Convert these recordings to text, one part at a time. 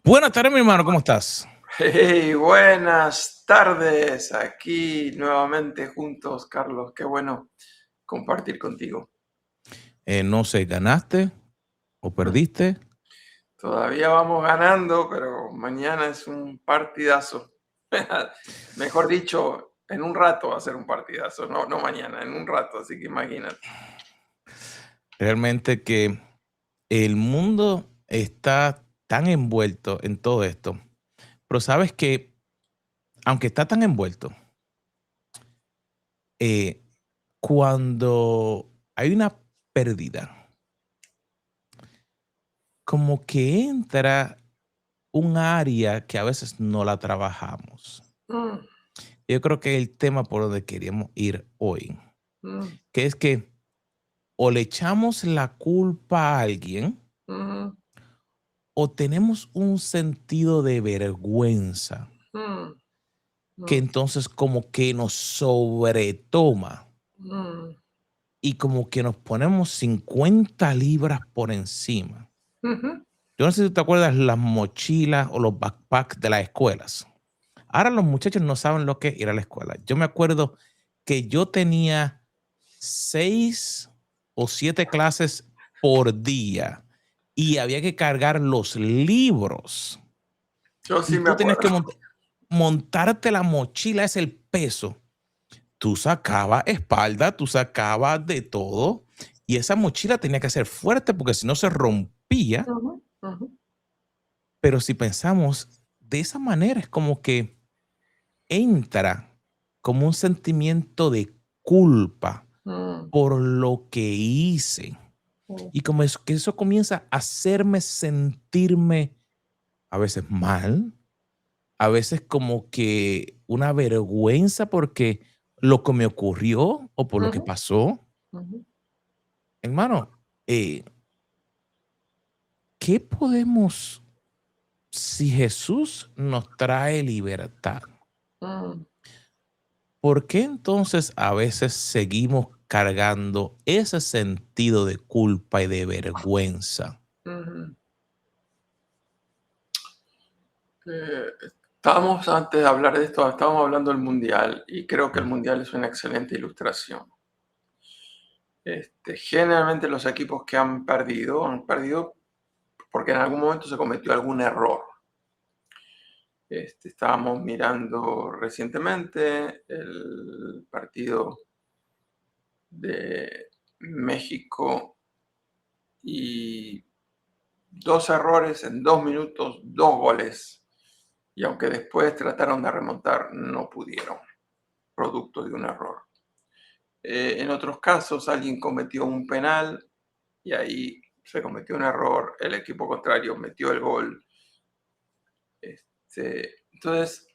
Buenas tardes, mi hermano, ¿cómo estás? Hey, buenas tardes. Aquí nuevamente juntos, Carlos. Qué bueno compartir contigo. No sé, ¿ganaste o Mm, perdiste? Todavía vamos ganando, pero mañana es un partidazo. Mejor dicho, en un rato va a ser un partidazo. No mañana, en un rato. Así que imagínate. Realmente que el mundo está tan envuelto en todo esto, pero sabes que aunque está tan envuelto, eh, cuando hay una pérdida, como que entra un área que a veces no la trabajamos. Mm, Yo creo que es el tema por donde queríamos ir hoy, mm, que es que o le echamos la culpa a alguien mm, o tenemos un sentido de vergüenza mm, que mm, entonces como que nos sobretoma mm, y como que nos ponemos 50 libras por encima. ujú, Yo no sé si tú te acuerdas las mochilas o los backpacks de las escuelas. Ahora los muchachos no saben lo que es ir a la escuela. Yo me acuerdo que yo tenía 6 o 7 clases por día y había que cargar los libros Yo sí y me tú tenías que acuerdo. montarte la mochila, es el peso. Tú sacabas espalda, tú sacabas de todo y esa mochila tenía que ser fuerte porque si no se rompía. Ujú, ujú, Pero si pensamos de esa manera, es como que entra como un sentimiento de culpa mm, por lo que hice. mm, Y como es que eso comienza a hacerme sentirme a veces mal, a veces como que una vergüenza porque lo que me ocurrió o por lo que ujú, pasó. ujú, Hermano, ¿qué podemos, si Jesús nos trae libertad? mm. ¿Por qué entonces a veces seguimos cargando ese sentido de culpa y de vergüenza? Ujú. Estábamos antes de hablar de esto, estábamos hablando del mundial y creo que el Mm, mundial es una excelente ilustración. Generalmente los equipos que han perdido porque en algún momento se cometió algún error. Estábamos mirando recientemente el partido de México y dos errores en 2 minutos, dos goles. Y aunque después trataron de remontar, no pudieron, producto de un error. En otros casos, alguien cometió un penal y ahí se cometió un error, el equipo contrario metió el gol. Entonces,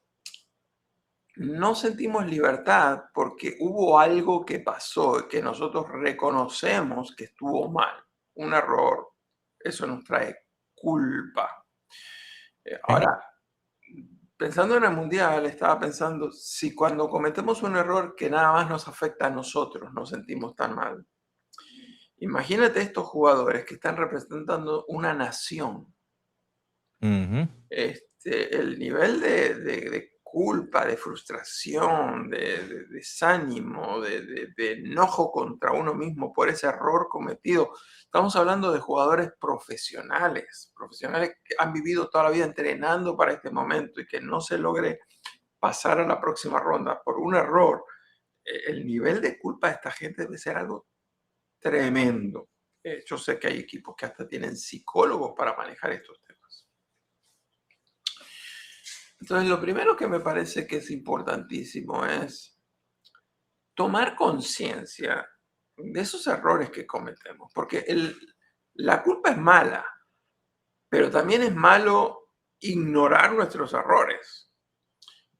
no sentimos libertad porque hubo algo que pasó, que nosotros reconocemos que estuvo mal, un error. Eso nos trae culpa. ¿eh? Ahora, pensando en el mundial, estaba pensando si cuando cometemos un error que nada más nos afecta a nosotros, nos sentimos tan mal. Imagínate estos jugadores que están representando una nación. Ujú. El nivel de culpa, de frustración, de desánimo, de enojo contra uno mismo por ese error cometido. Estamos hablando de jugadores profesionales, profesionales que han vivido toda la vida entrenando para este momento y que no se logre pasar a la próxima ronda por un error. El nivel de culpa de esta gente debe ser algo tremendo. Yo sé que hay equipos que hasta tienen psicólogos para manejar estos temas. Entonces, lo primero que me parece que es importantísimo es tomar conciencia de esos errores que cometemos, porque la culpa es mala, pero también es malo ignorar nuestros errores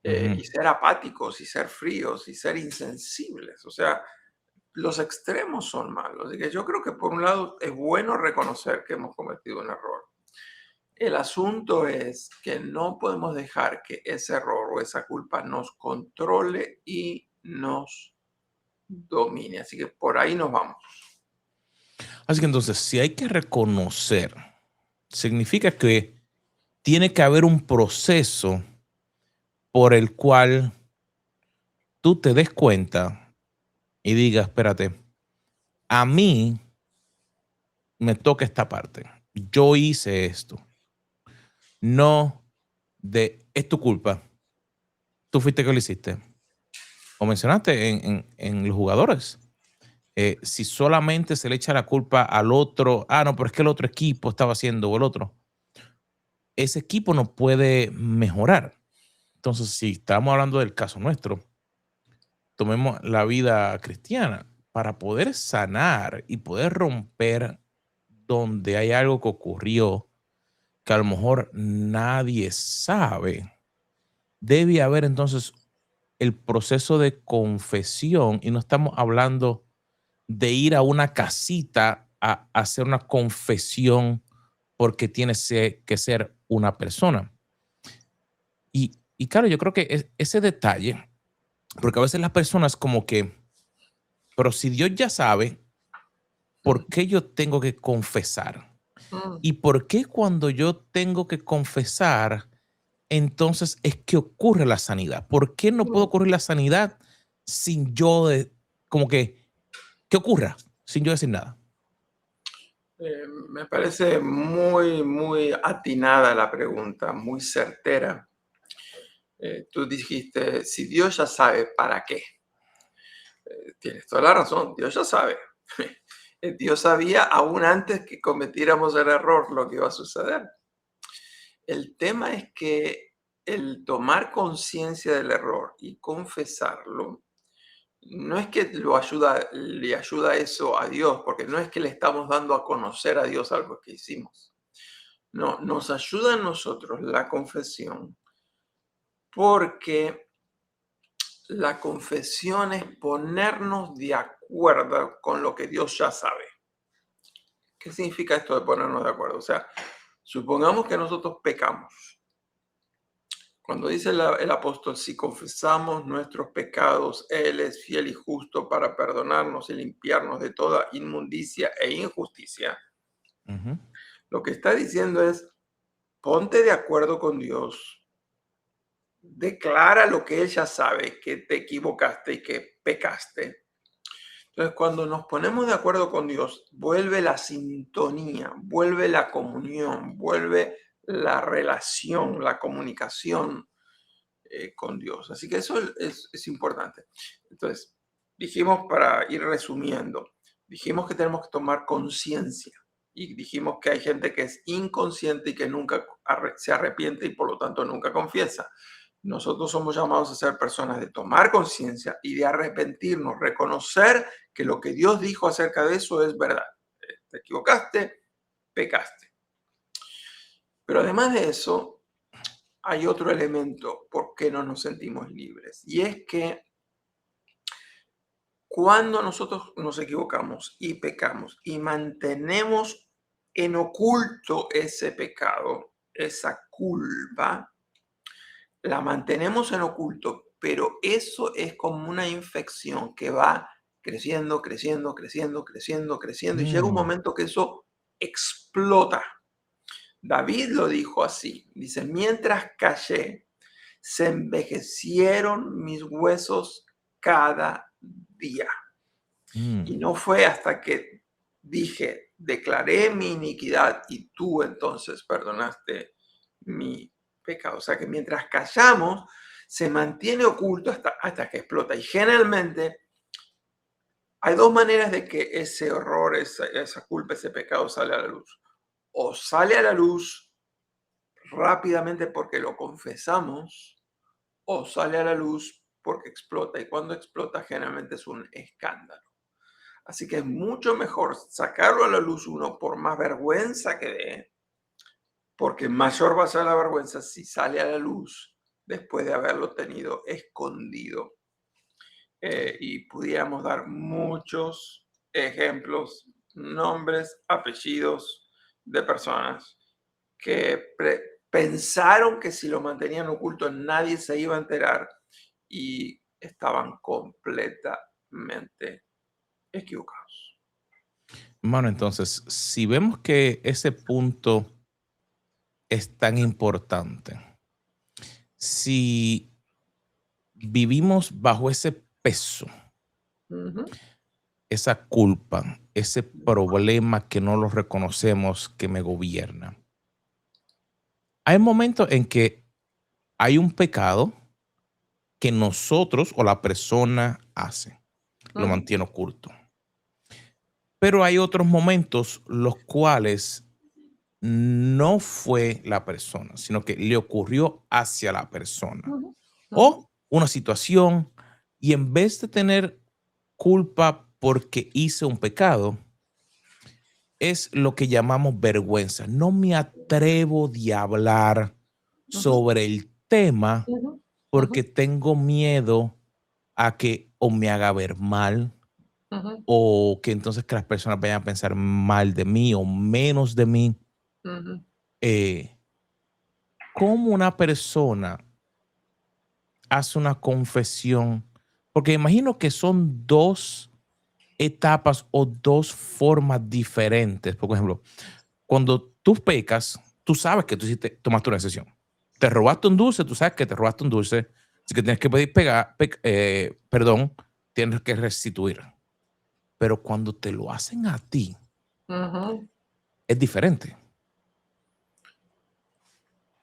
Ujú. y ser apáticos y ser fríos y ser insensibles. O sea, los extremos son malos. Así que yo creo que por un lado es bueno reconocer que hemos cometido un error. El asunto es que no podemos dejar que ese error o esa culpa nos controle y nos domine. Así que por ahí nos vamos. Así que entonces, si hay que reconocer, significa que tiene que haber un proceso por el cual tú te des cuenta y digas, espérate, a mí me toca esta parte. Yo hice esto. No es tu culpa. Tú fuiste que lo hiciste. O mencionaste en los jugadores. Si solamente se le echa la culpa al otro, no, pero es que el otro equipo estaba haciendo o el otro, ese equipo no puede mejorar. Entonces, si estamos hablando del caso nuestro, tomemos la vida cristiana para poder sanar y poder romper donde hay algo que ocurrió que a lo mejor nadie sabe. Debe haber entonces el proceso de confesión y no estamos hablando de ir a una casita a hacer una confesión porque tiene que ser una persona. Y claro, yo creo que ese detalle, porque a veces las personas como que, pero si Dios ya sabe, ¿por qué yo tengo que confesar? Mm, ¿Y por qué cuando yo tengo que confesar, entonces es que ocurre la sanidad? ¿Por qué no puede mm. ocurrir la sanidad sin yo, como que ocurra, sin yo decir nada? Me parece muy, muy atinada la pregunta, muy certera. Tú dijiste, si Dios ya sabe, ¿para qué? Tienes toda la razón, Dios ya sabe. Dios sabía aún antes que cometiéramos el error lo que iba a suceder. El tema es que el tomar conciencia del error y confesarlo, no es que le ayuda eso a Dios, porque no es que le estamos dando a conocer a Dios algo que hicimos. No, nos ayuda a nosotros la confesión, porque la confesión es ponernos de acuerdo con lo que Dios ya sabe. ¿Qué significa esto de ponernos de acuerdo? O sea, supongamos que nosotros pecamos. Cuando dice el apóstol, si confesamos nuestros pecados, Él es fiel y justo para perdonarnos y limpiarnos de toda inmundicia e injusticia. Ujú. Lo que está diciendo es, ponte de acuerdo con Dios, declara lo que Él ya sabe, que te equivocaste y que pecaste. Entonces, cuando nos ponemos de acuerdo con Dios, vuelve la sintonía, vuelve la comunión, vuelve la relación, la comunicación con Dios. Así que eso es importante. Entonces, dijimos, para ir resumiendo, dijimos que tenemos que tomar conciencia y dijimos que hay gente que es inconsciente y que nunca se arrepiente y por lo tanto nunca confiesa. Nosotros somos llamados a ser personas de tomar conciencia y de arrepentirnos, reconocer que lo que Dios dijo acerca de eso es verdad. Te equivocaste, pecaste. Pero además de eso, hay otro elemento por qué no nos sentimos libres. Y es que cuando nosotros nos equivocamos y pecamos y mantenemos en oculto ese pecado, esa culpa, la mantenemos en oculto, pero eso es como una infección que va creciendo, creciendo, creciendo, creciendo, creciendo y llega un Mm, momento que eso explota. David lo dijo así, dice, mientras callé, se envejecieron mis huesos cada día. mm, Y no fue hasta que dije, declaré mi iniquidad y tú entonces perdonaste mi pecado. O sea que mientras callamos, se mantiene oculto hasta que explota. Y generalmente hay dos maneras de que ese error, esa culpa, ese pecado sale a la luz. O sale a la luz rápidamente porque lo confesamos, o sale a la luz porque explota. Y cuando explota generalmente es un escándalo. Así que es mucho mejor sacarlo a la luz uno por más vergüenza que dé, porque mayor va a ser la vergüenza si sale a la luz después de haberlo tenido escondido. Y pudiéramos dar muchos ejemplos, nombres, apellidos de personas que pensaron que si lo mantenían oculto nadie se iba a enterar y estaban completamente equivocados. Bueno, entonces, si vemos que ese punto es tan importante. Si vivimos bajo ese peso, Ujú, esa culpa, ese problema que no lo reconocemos que me gobierna, hay momentos en que hay un pecado que nosotros o la persona hace, lo ujú, mantiene oculto. Pero hay otros momentos los cuales no fue la persona, sino que le ocurrió hacia la persona ujú, ujú, o una situación, y en vez de tener culpa porque hice un pecado, es lo que llamamos vergüenza. No me atrevo de hablar ujú, sobre el tema ujú, ujú, porque tengo miedo a que o me haga ver mal ujú, o que entonces que las personas vayan a pensar mal de mí o menos de mí. ujú. Eh, ¿Cómo una persona hace una confesión? Porque imagino que son dos etapas o dos formas diferentes. Por ejemplo, cuando tú pecas, tú sabes que tú tomaste una decisión. Te robaste un dulce, tú sabes que te robaste un dulce, así que tienes que pedir perdón, tienes que restituir. Pero cuando te lo hacen a ti, Ujú. es diferente,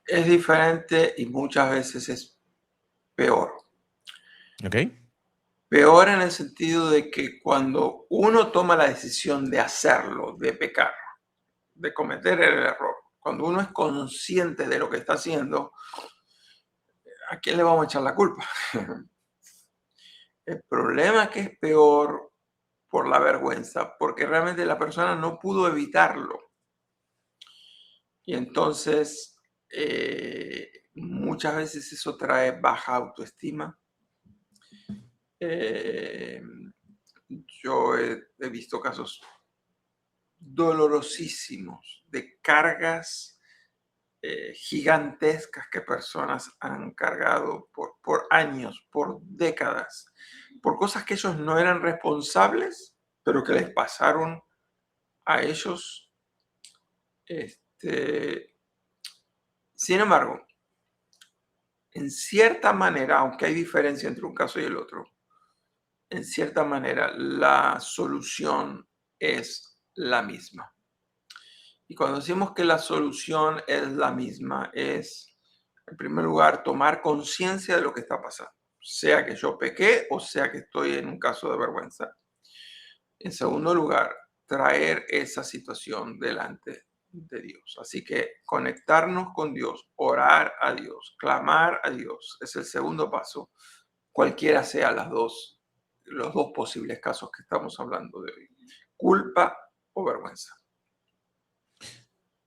Es diferente y muchas veces es peor. ¿ok? Peor en el sentido de que cuando uno toma la decisión de hacerlo, de pecar, de cometer el error, cuando uno es consciente de lo que está haciendo, ¿a quién le vamos a echar la culpa? El problema es que es peor por la vergüenza, porque realmente la persona no pudo evitarlo. Y entonces, muchas veces eso trae baja autoestima. Eh, yo he visto casos dolorosísimos de cargas gigantescas que personas han cargado por años, por décadas, por cosas que ellos no eran responsables, pero que les pasaron a ellos. Este, sin embargo, en cierta manera, aunque hay diferencia entre un caso y el otro, en cierta manera la solución es la misma. Y cuando decimos que la solución es la misma, es, en primer lugar, tomar conciencia de lo que está pasando, sea que yo pequé o sea que estoy en un caso de vergüenza. En segundo lugar, traer esa situación delante de Dios. Así que conectarnos con Dios, orar a Dios, clamar a Dios, es el segundo paso, cualquiera sea los dos posibles casos que estamos hablando de hoy, culpa o vergüenza.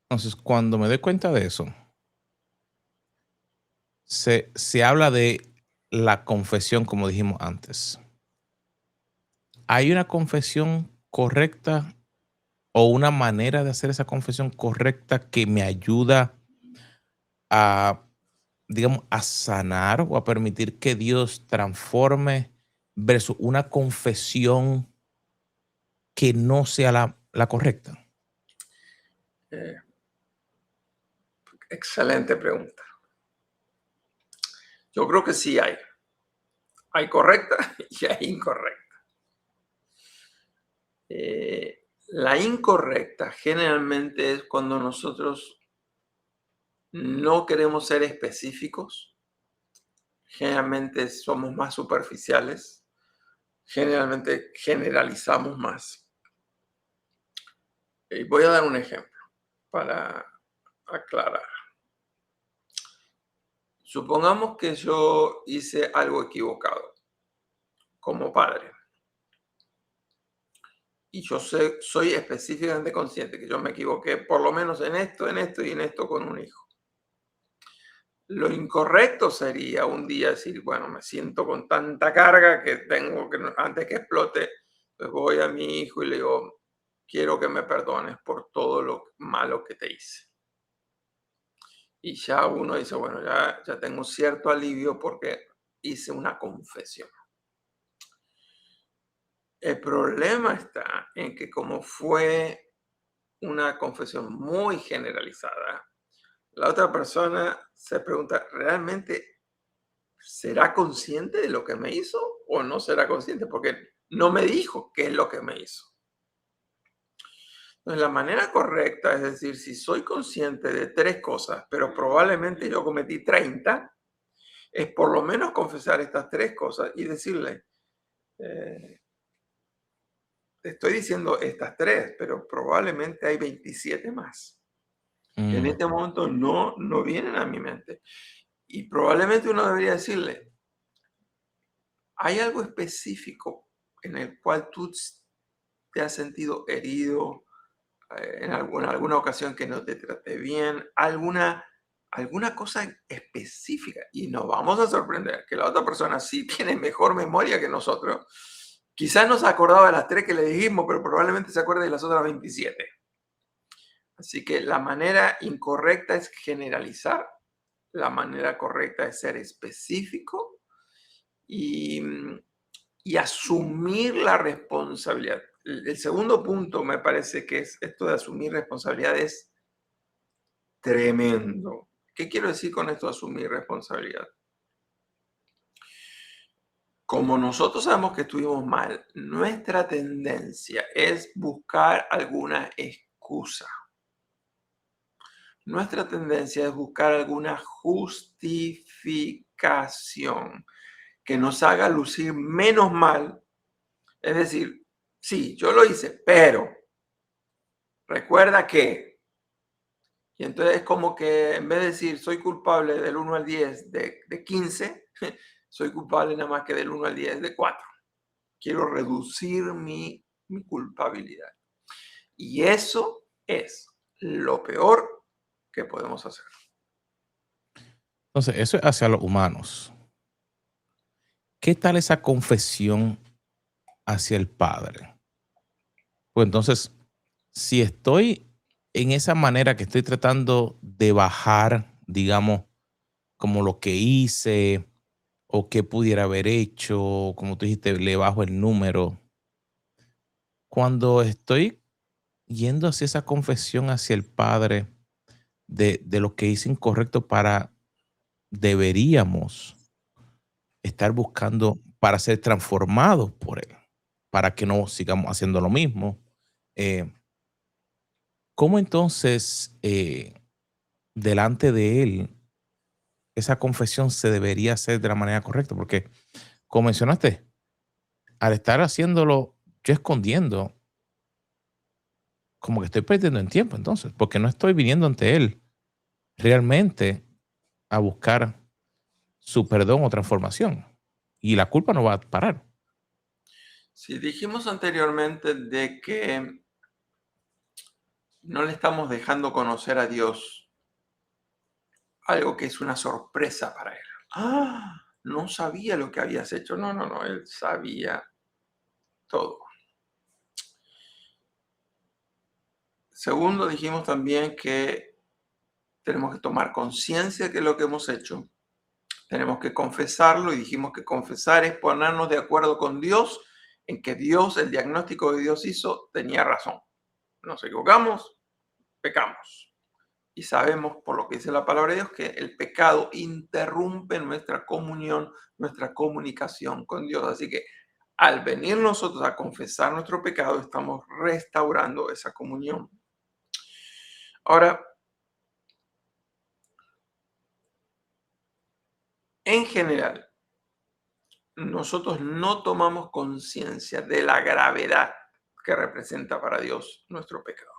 Entonces, cuando me doy cuenta de eso, se habla de la confesión, como dijimos antes. ¿Hay una confesión correcta o una manera de hacer esa confesión correcta que me ayuda a, digamos, a sanar o a permitir que Dios transforme versus una confesión que no sea la correcta? Eh, Excelente pregunta. Yo creo que sí hay. Hay correcta y hay incorrecta. La incorrecta generalmente es cuando nosotros no queremos ser específicos, generalmente somos más superficiales, generalmente generalizamos más. Y voy a dar un ejemplo para aclarar. Supongamos que yo hice algo equivocado como padre y yo soy específicamente consciente que yo me equivoqué por lo menos en esto y en esto con un hijo. Lo incorrecto sería un día decir, bueno, me siento con tanta carga que tengo que, antes que explote, pues voy a mi hijo y le digo, quiero que me perdones por todo lo malo que te hice. Y ya uno dice, bueno, ya tengo cierto alivio porque hice una confesión. El problema está en que como fue una confesión muy generalizada, La otra persona se pregunta, ¿realmente será consciente de lo que me hizo o no será consciente? Porque no me dijo qué es lo que me hizo. Entonces, la manera correcta, es decir, si soy consciente de 3 cosas, pero probablemente yo cometí 30, es por lo menos confesar estas 3 cosas y decirle, eh, te estoy diciendo estas 3, pero probablemente hay 27 más, que en Mm, este momento no vienen a mi mente. Y probablemente uno debería decirle, ¿hay algo específico en el cual tú te has sentido herido, en alguna ocasión que no te traté bien, alguna cosa específica? Y nos vamos a sorprender que la otra persona sí tiene mejor memoria que nosotros. Quizás no se acordaba de las 3 que le dijimos, pero probablemente se acuerde de las otras 27. Así que la manera incorrecta es generalizar, la manera correcta es ser específico y, y asumir la responsabilidad. El segundo punto me parece que es esto de asumir responsabilidad es tremendo. ¿Qué quiero decir con esto de asumir responsabilidad? Como nosotros sabemos que estuvimos mal, nuestra tendencia es buscar alguna excusa. Nuestra tendencia es buscar alguna justificación que nos haga lucir menos mal. Es decir, sí, yo lo hice, pero recuerda que. Y entonces es como que en vez de decir soy culpable del 1 al 10 de 15, soy culpable nada más que del 1 al 10 de 4. Quiero reducir mi culpabilidad. Y eso es lo peor que podemos hacer. entonces, eso es hacia los humanos. ¿Qué tal esa confesión hacia el Padre? Pues entonces, si estoy en esa manera que estoy tratando de bajar, digamos, como lo que hice o qué pudiera haber hecho, como tú dijiste, le bajo el número. Cuando estoy yendo hacia esa confesión hacia el Padre de lo que hice incorrecto deberíamos estar buscando para ser transformados por Él, para que no sigamos haciendo lo mismo. Eh, ¿Cómo entonces, delante de Él, esa confesión se debería hacer de la manera correcta? Porque, como mencionaste, al estar haciéndolo yo escondiendo, como que estoy perdiendo en tiempo entonces, porque no estoy viniendo ante Él realmente a buscar su perdón o transformación. Y la culpa no va a parar. Si dijimos anteriormente de que no le estamos dejando conocer a Dios algo que es una sorpresa para Él. Ah, no sabía lo que habías hecho. No, Él sabía todo. Segundo, dijimos también que tenemos que tomar conciencia de lo que hemos hecho. Tenemos que confesarlo y dijimos que confesar es ponernos de acuerdo con Dios en que Dios, el diagnóstico que Dios hizo, tenía razón. Nos equivocamos, pecamos. Y sabemos, por lo que dice la palabra de Dios, que el pecado interrumpe nuestra comunión, nuestra comunicación con Dios. Así que al venir nosotros a confesar nuestro pecado, estamos restaurando esa comunión. Ahora, en general, nosotros no tomamos conciencia de la gravedad que representa para Dios nuestro pecado.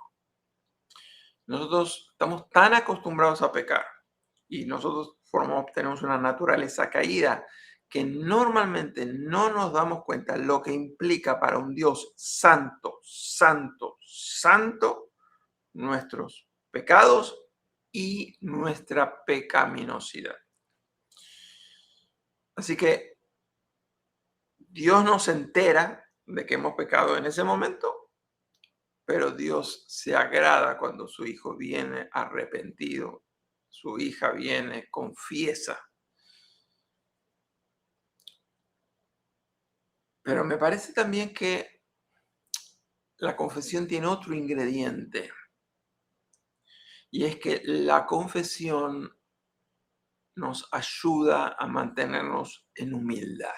Nosotros estamos tan acostumbrados a pecar y nosotros tenemos una naturaleza caída que normalmente no nos damos cuenta lo que implica para un Dios santo, santo, santo, nuestros pecados y nuestra pecaminosidad. Así que Dios nos entera de que hemos pecado en ese momento, pero Dios se agrada cuando su hijo viene arrepentido, su hija viene, confiesa. Pero me parece también que la confesión tiene otro ingrediente Y es que la confesión nos ayuda a mantenernos en humildad.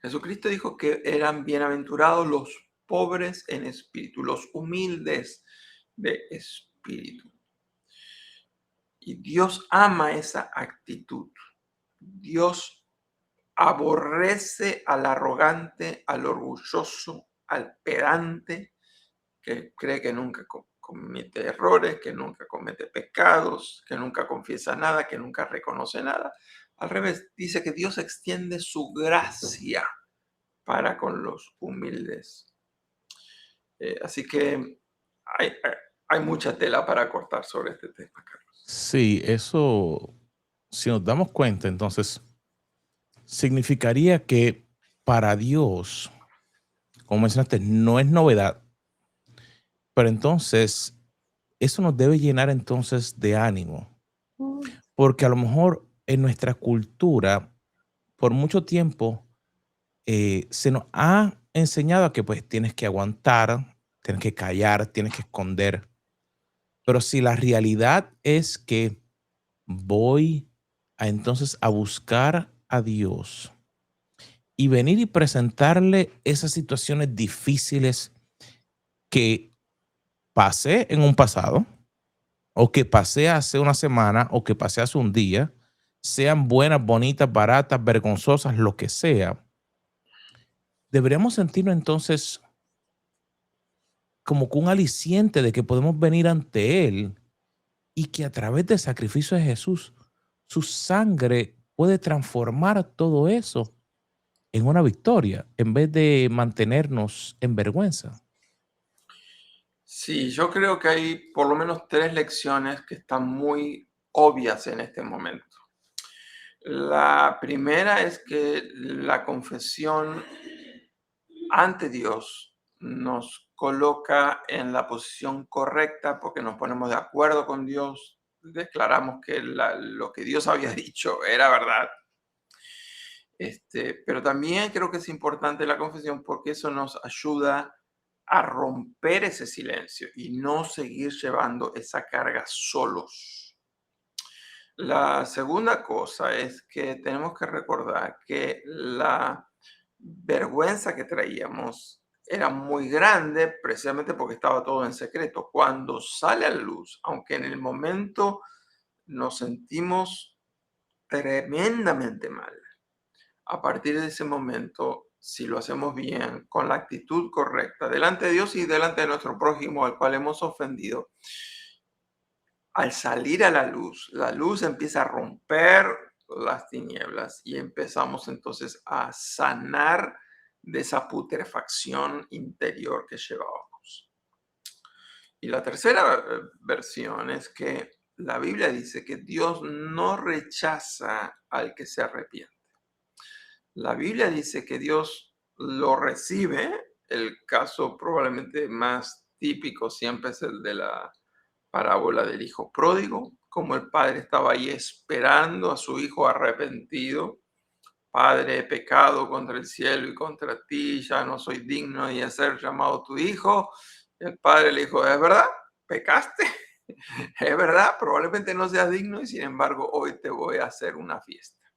Jesucristo dijo que eran bienaventurados los pobres en espíritu, los humildes de espíritu. Y Dios ama esa actitud. Dios aborrece al arrogante, al orgulloso, al pedante, que cree que nunca comete errores, que nunca comete pecados, que nunca confiesa nada, que nunca reconoce nada. Al revés, dice que Dios extiende su gracia para con los humildes. Así que hay mucha tela para cortar sobre este tema, Carlos. Sí, eso, si nos damos cuenta, entonces, significaría que para Dios, como mencionaste, no es novedad, pero entonces eso nos debe llenar entonces de ánimo, porque a lo mejor en nuestra cultura, por mucho tiempo, se nos ha enseñado a que pues tienes que aguantar, tienes que callar, tienes que esconder, pero si la realidad es que voy a entonces a buscar a Dios y venir y presentarle esas situaciones difíciles que pasé en un pasado, o que pasé hace una semana, o que pasé hace un día, sean buenas, bonitas, baratas, vergonzosas, lo que sea, deberíamos sentirnos entonces como que un aliciente de que podemos venir ante Él y que a través del sacrificio de Jesús, su sangre puede transformar todo eso en una victoria en vez de mantenernos en vergüenza. Sí, yo creo que hay por lo menos 3 lecciones que están muy obvias en este momento. La primera es que la confesión ante Dios nos coloca en la posición correcta porque nos ponemos de acuerdo con Dios, declaramos que lo que Dios había dicho era verdad. Pero también creo que es importante la confesión porque eso nos ayuda a romper ese silencio y no seguir llevando esa carga solos. La segunda cosa es que tenemos que recordar que la vergüenza que traíamos era muy grande precisamente porque estaba todo en secreto. Cuando sale a la luz, aunque en el momento nos sentimos tremendamente mal, a partir de ese momento, si lo hacemos bien, con la actitud correcta, delante de Dios y delante de nuestro prójimo al cual hemos ofendido, al salir a la luz empieza a romper las tinieblas y empezamos entonces a sanar de esa putrefacción interior que llevábamos. Y la tercera versión es que la Biblia dice que Dios no rechaza al que se arrepiente. La Biblia dice que Dios lo recibe. El caso probablemente más típico siempre es el de la parábola del hijo pródigo, como el padre estaba ahí esperando a su hijo arrepentido. Padre, he pecado contra el cielo y contra ti, ya no soy digno de ser llamado tu hijo. Y el padre le dijo, ¿es verdad? ¿Pecaste? Es verdad, probablemente no seas digno y sin embargo hoy te voy a hacer una fiesta.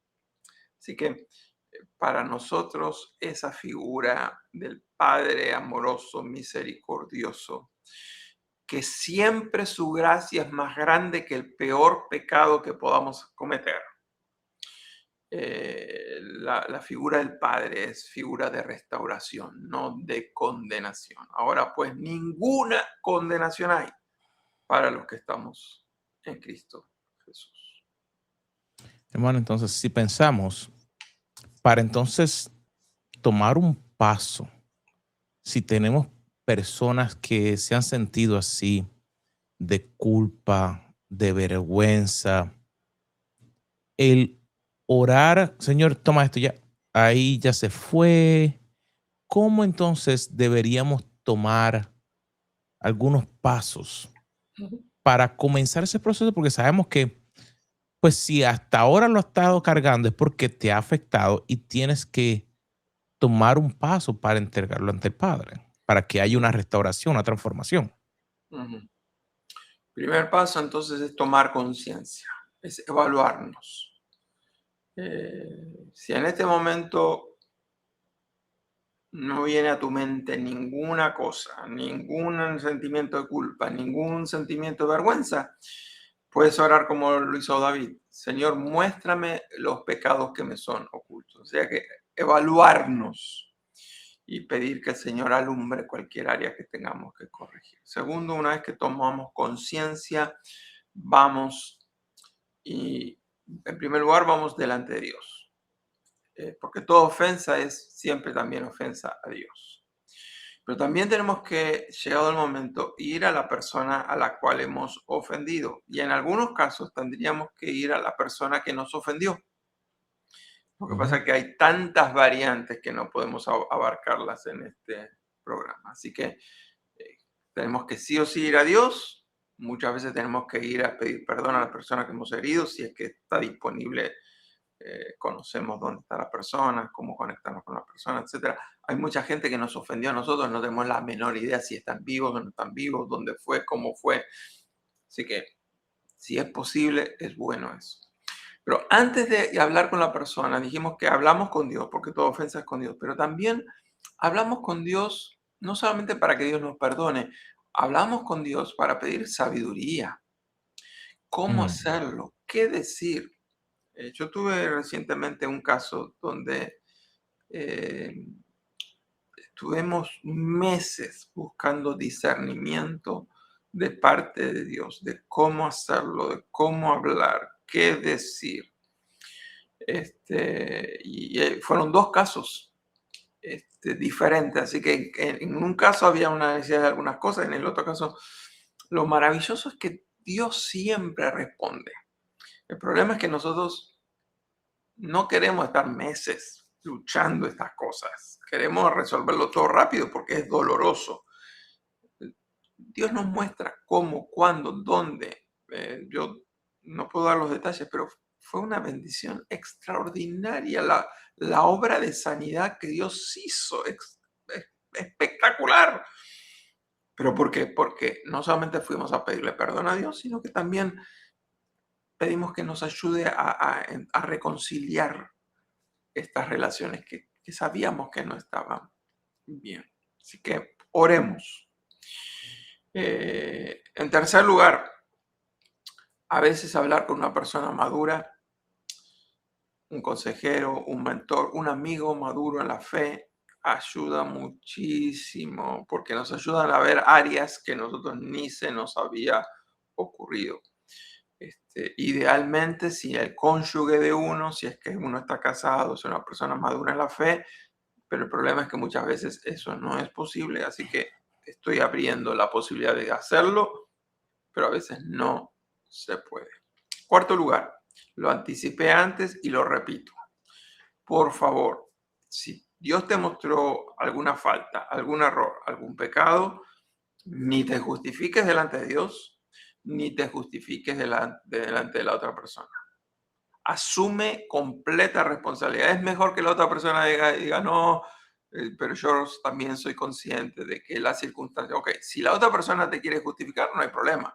Así que para nosotros esa figura del Padre amoroso, misericordioso, que siempre su gracia es más grande que el peor pecado que podamos cometer. La figura del Padre es figura de restauración, no de condenación. Ahora pues ninguna condenación hay para los que estamos en Cristo Jesús. Hermano, entonces, si pensamos, para entonces tomar un paso, si tenemos personas que se han sentido así, de culpa, de vergüenza, el orar, Señor, toma esto ya, ahí ya se fue. ¿Cómo entonces deberíamos tomar algunos pasos para comenzar ese proceso? Porque sabemos que, pues si hasta ahora lo has estado cargando es porque te ha afectado y tienes que tomar un paso para entregarlo ante el Padre, para que haya una restauración, una transformación. Ujú. Primer paso entonces es tomar conciencia, es evaluarnos. Si en este momento no viene a tu mente ninguna cosa, ningún sentimiento de culpa, ningún sentimiento de vergüenza, puedes orar como lo hizo David. Señor, muéstrame los pecados que me son ocultos. O sea que evaluarnos y pedir que el Señor alumbre cualquier área que tengamos que corregir. Segundo, una vez que tomamos conciencia, vamos y en primer lugar vamos delante de Dios. Porque toda ofensa es siempre también ofensa a Dios. Pero también tenemos que, llegado el momento, ir a la persona a la cual hemos ofendido. Y en algunos casos tendríamos que ir a la persona que nos ofendió. Lo que pasa es que hay tantas variantes que no podemos abarcarlas en este programa. Así que tenemos que sí o sí ir a Dios. Muchas veces tenemos que ir a pedir perdón a la persona que hemos herido, si es que está disponible. Conocemos dónde está la persona, cómo conectarnos con la persona, etcétera. Hay mucha gente que nos ofendió a nosotros, no tenemos la menor idea si están vivos o no están vivos, dónde fue, cómo fue. Así que, si es posible, es bueno eso. Pero antes de hablar con la persona, dijimos que hablamos con Dios, porque toda ofensa es con Dios, pero también hablamos con Dios no solamente para que Dios nos perdone, hablamos con Dios para pedir sabiduría. ¿Cómo Mm. hacerlo? ¿Qué decir? Yo tuve recientemente un caso donde eh, estuvimos meses buscando discernimiento de parte de Dios, de cómo hacerlo, de cómo hablar, qué decir. Fueron dos casos diferentes, así que en un caso había una necesidad de algunas cosas, en el otro caso lo maravilloso es que Dios siempre responde. El problema es que nosotros no queremos estar meses luchando estas cosas. Queremos resolverlo todo rápido porque es doloroso. Dios nos muestra cómo, cuándo, dónde. Yo no puedo dar los detalles, pero fue una bendición extraordinaria la obra de sanidad que Dios hizo. Espectacular. ¿Pero por qué? Porque no solamente fuimos a pedirle perdón a Dios, sino que también pedimos que nos ayude a reconciliar estas relaciones que sabíamos que no estaban bien. Así que oremos. En tercer lugar, a veces hablar con una persona madura, un consejero, un mentor, un amigo maduro en la fe, ayuda muchísimo porque nos ayudan a ver áreas que nosotros ni se nos había ocurrido. Idealmente, si el cónyuge de uno, si es que uno está casado, es una persona madura en la fe, pero el problema es que muchas veces eso no es posible, así que estoy abriendo la posibilidad de hacerlo, pero a veces no se puede. Cuarto lugar, lo anticipé antes y lo repito. Por favor, si Dios te mostró alguna falta, algún error, algún pecado, ni te justifiques delante de Dios, ni te justifiques delante de la otra persona. Asume completa responsabilidad. Es mejor que la otra persona diga no, pero yo también soy consciente de que las circunstancias, ok, si la otra persona te quiere justificar, no hay problema,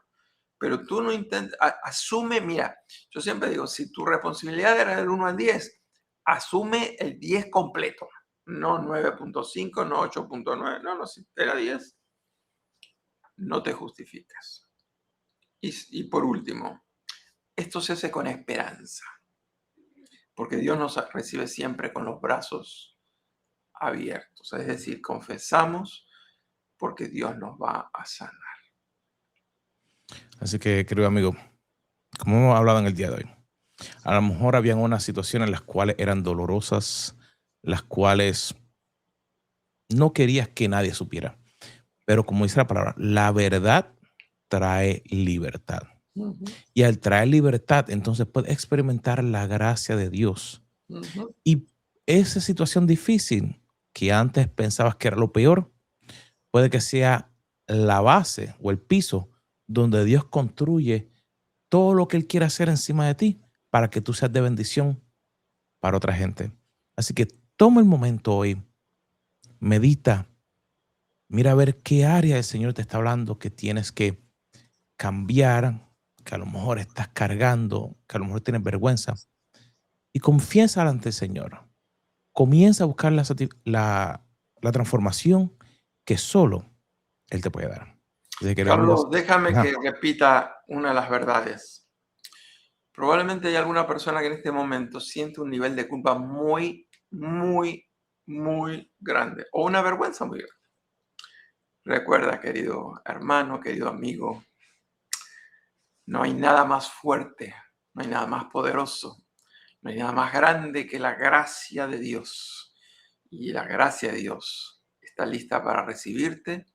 pero tú no intentes, asume, mira, yo siempre digo, si tu responsabilidad era del 1 al 10, asume el 10 completo, no 9.5, no 8.9, no, si era 10, no te justificas. Y por último, esto se hace con esperanza, porque Dios nos recibe siempre con los brazos abiertos, es decir, confesamos porque Dios nos va a sanar. Así que, querido amigo, como hemos hablado en el día de hoy, a lo mejor habían unas situaciones en las cuales eran dolorosas, las cuales no querías que nadie supiera. Pero como dice la palabra, la verdad trae libertad. Ujú, Y al traer libertad, entonces puedes experimentar la gracia de Dios. ujú. Y esa situación difícil que antes pensabas que era lo peor, puede que sea la base o el piso donde Dios construye todo lo que Él quiere hacer encima de ti para que tú seas de bendición para otra gente. Así que toma el momento hoy, medita Mira a ver qué área el Señor te está hablando que tienes que cambiar, que a lo mejor estás cargando, que a lo mejor tienes vergüenza. Y confiesa ante el Señor. Comienza a buscar la transformación que solo Él te puede dar. Así que, querido amigos, Carlos, déjame ajá, que repita una de las verdades. Probablemente hay alguna persona que en este momento siente un nivel de culpa muy, muy, muy grande o una vergüenza muy grande. Recuerda, querido hermano, querido amigo, no hay nada más fuerte, no hay nada más poderoso, no hay nada más grande que la gracia de Dios. Y la gracia de Dios está lista para recibirte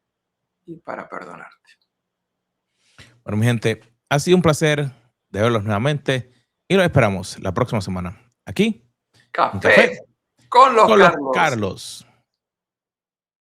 y para perdonarte. bueno, mi gente, ha sido un placer de verlos nuevamente y los esperamos la próxima semana aquí en Café Café con los con los Carlos. Carlos.